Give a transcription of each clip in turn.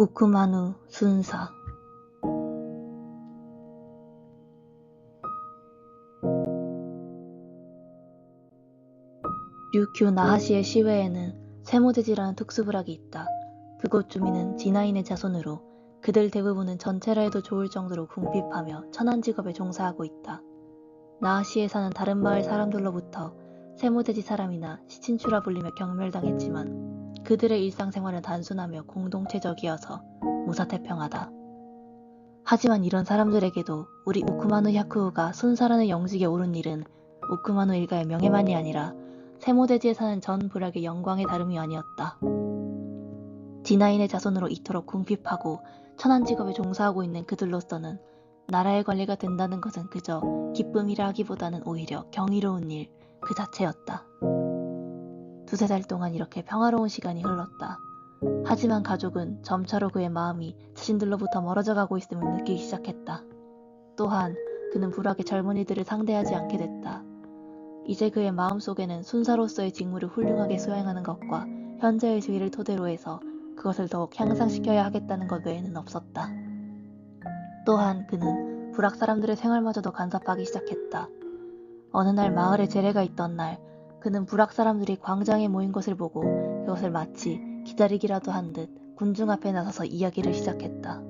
우쿠마누 순사. 류큐 나하시의 시외에는 세모대지라는 특수부락이 있다. 그곳 주민은 진화인의 자손으로 그들 대부분은 전체라 해도 좋을 정도로 궁핍하며 천한직업에 종사하고 있다. 나하시에 사는 다른 마을 사람들로부터 세모대지 사람이나 시친추라 불리며 경멸당했지만 그들의 일상생활은 단순하며 공동체적이어서 무사태평하다. 하지만 이런 사람들에게도 우리 우쿠마누 야쿠우가 순사라는 영직에 오른 일은 우쿠마누 일가의 명예만이 아니라 세모대지에 사는 전 부락의 영광의 다름이 아니었다. 진화인의 자손으로 이토록 궁핍하고 천한직업에 종사하고 있는 그들로서는 나라의 관리가 된다는 것은 그저 기쁨이라 하기보다는 오히려 경이로운 일 그 자체였다. 두세 달 동안 이렇게 평화로운 시간이 흘렀다. 하지만 가족은 점차로 그의 마음이 자신들로부터 멀어져 가고 있음을 느끼기 시작했다. 또한 그는 부락의 젊은이들을 상대하지 않게 됐다. 이제 그의 마음속에는 순사로서의 직무를 훌륭하게 수행하는 것과 현재의 지위를 토대로 해서 그것을 더욱 향상시켜야 하겠다는 것 외에는 없었다. 또한 그는 부락 사람들의 생활마저도 간섭하기 시작했다. 어느 날 마을에 제례가 있던 날 그는 부락 사람들이 광장에 모인 것을 보고 그것을 마치 기다리기라도 한 듯 군중 앞에 나서서 이야기를 시작했다.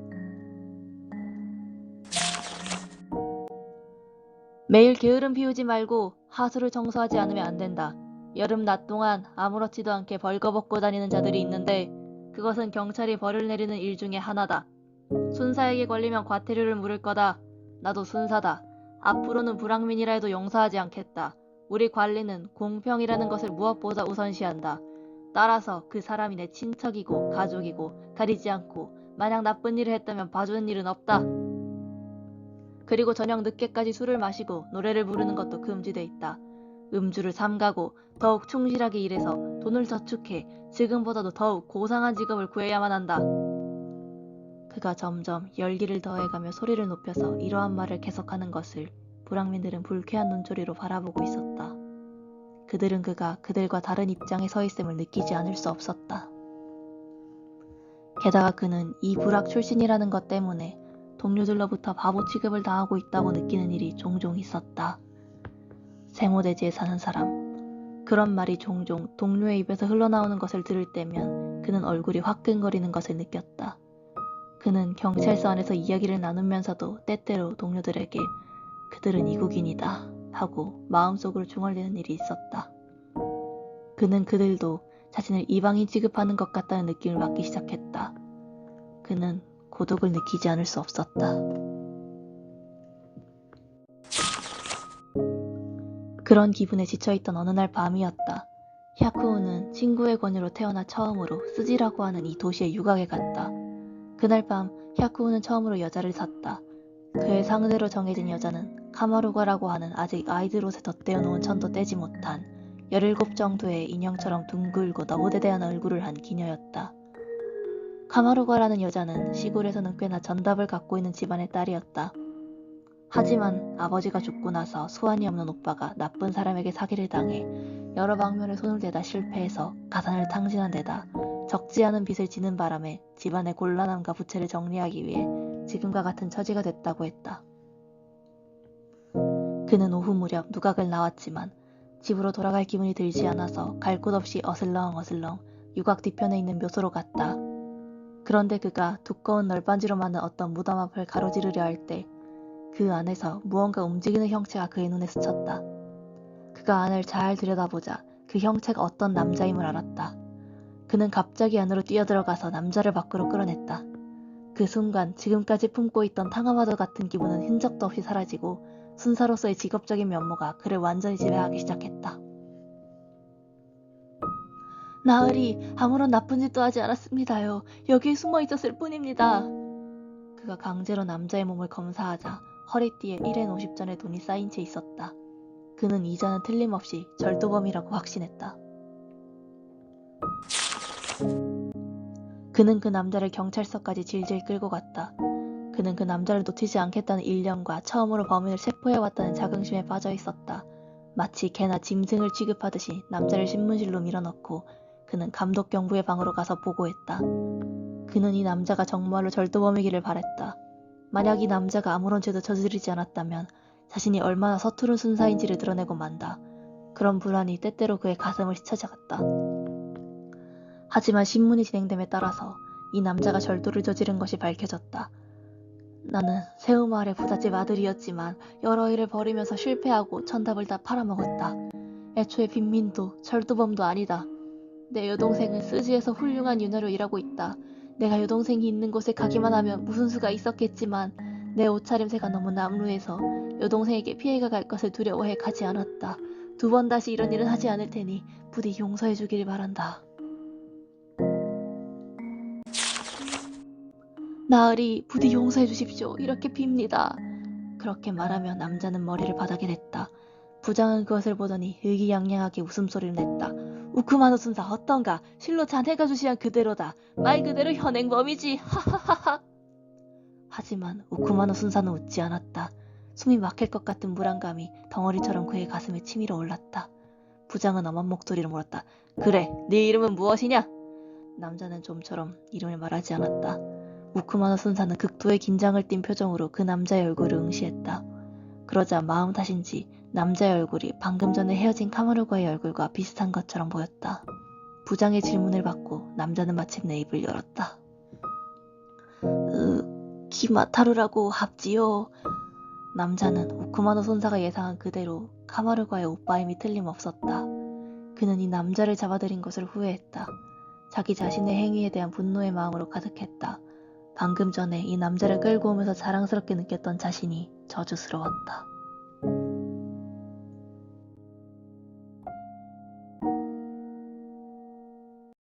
매일 게으름 피우지 말고 하수를 청소하지 않으면 안 된다. 여름 낮 동안 아무렇지도 않게 벌거벗고 다니는 자들이 있는데 그것은 경찰이 벌을 내리는 일 중에 하나다. 순사에게 걸리면 과태료를 물을 거다. 나도 순사다. 앞으로는 불황민이라 해도 용서하지 않겠다. 우리 관리는 공평이라는 것을 무엇보다 우선시한다. 따라서 그 사람이 내 친척이고 가족이고 가리지 않고 만약 나쁜 일을 했다면 봐주는 일은 없다. 그리고 저녁 늦게까지 술을 마시고 노래를 부르는 것도 금지돼 있다. 음주를 삼가고 더욱 충실하게 일해서 돈을 저축해 지금보다도 더욱 고상한 직업을 구해야만 한다. 그가 점점 열기를 더해가며 소리를 높여서 이러한 말을 계속하는 것을 불황민들은 불쾌한 눈초리로 바라보고 있었다. 그들은 그가 그들과 다른 입장에 서 있음을 느끼지 않을 수 없었다. 게다가 그는 이 부락 출신이라는 것 때문에 동료들로부터 바보 취급을 당하고 있다고 느끼는 일이 종종 있었다. 세모대지에 사는 사람. 그런 말이 종종 동료의 입에서 흘러나오는 것을 들을 때면 그는 얼굴이 화끈거리는 것을 느꼈다. 그는 경찰서 안에서 이야기를 나누면서도 때때로 동료들에게 그들은 이국인이다 하고 마음속으로 중얼대는 일이 있었다. 그는 그들도 자신을 이방인 취급하는 것 같다는 느낌을 받기 시작했다. 그는 고독을 느끼지 않을 수 없었다. 그런 기분에 지쳐있던 어느 날 밤이었다. 야쿠우는 친구의 권유로 태어나 처음으로 스지라고 하는 이 도시의 유곽에 갔다. 그날 밤 야쿠우는 처음으로 여자를 샀다. 그의 상대로 정해진 여자는 카마루가라고 하는 아직 아이들 옷에 덧대어 놓은 천도 떼지 못한 17 정도의 인형처럼 둥글고 너무대대한 얼굴을 한 기녀였다. 카마루가라는 여자는 시골에서는 꽤나 전답을 갖고 있는 집안의 딸이었다. 하지만 아버지가 죽고 나서 수완이 없는 오빠가 나쁜 사람에게 사기를 당해 여러 방면에 손을 대다 실패해서 가산을 탕진한 데다 적지 않은 빚을 지는 바람에 집안의 곤란함과 부채를 정리하기 위해 지금과 같은 처지가 됐다고 했다. 그는 오후 무렵 누각을 나왔지만 집으로 돌아갈 기분이 들지 않아서 갈 곳 없이 어슬렁어슬렁 유곽 뒤편에 있는 묘소로 갔다. 그런데 그가 두꺼운 널빤지로 만든 어떤 무덤 앞을 가로지르려 할 때 그 안에서 무언가 움직이는 형체가 그의 눈에 스쳤다. 그가 안을 잘 들여다보자 그 형체가 어떤 남자임을 알았다. 그는 갑자기 안으로 뛰어들어가서 남자를 밖으로 끌어냈다. 그 순간 지금까지 품고 있던 탕화마도 같은 기분은 흔적도 없이 사라지고 순사로서의 직업적인 면모가 그를 완전히 지배하기 시작했다. 나으리, 아무런 나쁜 짓도 하지 않았습니다요. 여기에 숨어 있었을 뿐입니다. 그가 강제로 남자의 몸을 검사하자 허리띠에 1엔 50전의 돈이 쌓인 채 있었다. 그는 이자는 틀림없이 절도범이라고 확신했다. 그는 그 남자를 경찰서까지 질질 끌고 갔다. 그는 그 남자를 놓치지 않겠다는 일념과 처음으로 범인을 체포해왔다는 자긍심에 빠져 있었다. 마치 개나 짐승을 취급하듯이 남자를 신문실로 밀어넣고 그는 감독 경부의 방으로 가서 보고했다. 그는 이 남자가 정말로 절도범이기를 바랬다. 만약 이 남자가 아무런 죄도 저지르지 않았다면 자신이 얼마나 서투른 순사인지를 드러내고 만다. 그런 불안이 때때로 그의 가슴을 휘쳐잡았다. 하지만 신문이 진행됨에 따라서 이 남자가 절도를 저지른 것이 밝혀졌다. 나는 새우마을의 부잣집 아들이었지만 여러 일을 벌이면서 실패하고 천답을 다 팔아먹었다. 애초에 빈민도 절도범도 아니다. 내 여동생은 스지에서 훌륭한 유녀로 일하고 있다. 내가 여동생이 있는 곳에 가기만 하면 무슨 수가 있었겠지만 내 옷차림새가 너무 남루해서 여동생에게 피해가 갈 것을 두려워해 가지 않았다. 2번 다시 이런 일은 하지 않을 테니 부디 용서해 주기를 바란다. 나으리 부디 용서해 주십시오. 이렇게 빕니다. 그렇게 말하며 남자는 머리를 바닥에 댔다. 부장은 그것을 보더니 의기양양하게 웃음소리를 냈다. 우쿠마노 순사 어떤가? 실로 자네가 주시한 그대로다. 말 그대로 현행범이지. 하하하하. 하지만 우쿠마노 순사는 웃지 않았다. 숨이 막힐 것 같은 불안감이 덩어리처럼 그의 가슴에 치밀어 올랐다. 부장은 엄한 목소리로 물었다. 그래, 네 이름은 무엇이냐? 남자는 좀처럼 이름을 말하지 않았다. 우쿠마노 순사는 극도의 긴장을 띤 표정으로 그 남자의 얼굴을 응시했다. 그러자 마음 탓인지 남자의 얼굴이 방금 전에 헤어진 카마루가의 얼굴과 비슷한 것처럼 보였다. 부장의 질문을 받고 남자는 마침내 입을 열었다. 기마타루라고 합지요. 남자는 우쿠마노 손사가 예상한 그대로 카마루가의 오빠임이 틀림없었다. 그는 이 남자를 잡아들인 것을 후회했다. 자기 자신의 행위에 대한 분노의 마음으로 가득했다. 방금 전에 이 남자를 끌고 오면서 자랑스럽게 느꼈던 자신이 저주스러웠다.